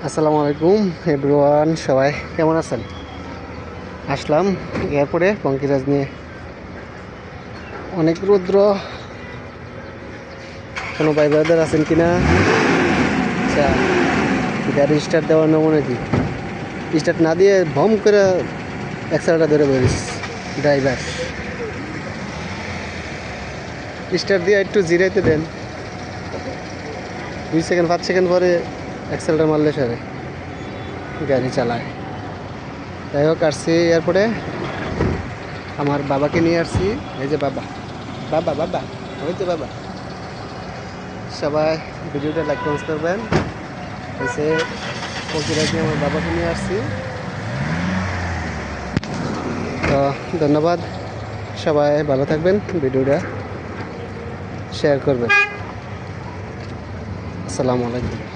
আসসালামু আলাইকুম এভরিওয়ান, সবাই কেমন আছেন? আসলাম এয়ারপোর্টে পঙ্কিরাজ নিয়ে। অনেক রৌদ্র, কোনো ভাই ব্রাদার আছেন কিনা? আচ্ছা, গাড়ি স্টার্ট দেওয়ার নমুনা কি? স্টার্ট না দিয়ে ভম করে অ্যাক্সেলেটার ধরে বেরিস ড্রাইভার। স্টার্ট দিয়ে একটু জিরাইতে দেন, 2 সেকেন্ড 5 সেকেন্ড পরে অ্যাক্সেলেটার মারলে সারে গাড়ি চালায়। যাই হোক, আসছি এয়ারপোর্টে, আমার বাবাকে নিয়ে আসছি। এই যে বাবা, বাবা বাবা ওই যে বাবা। সবাই ভিডিওটা লাইক কমেন্ট করবেন। এসে পঙ্কিরাজে আমার বাবাকে নিয়ে আসছি, তো ধন্যবাদ। সবাই ভালো থাকবেন, ভিডিওটা শেয়ার করবেন। আসসালামু আলাইকুম।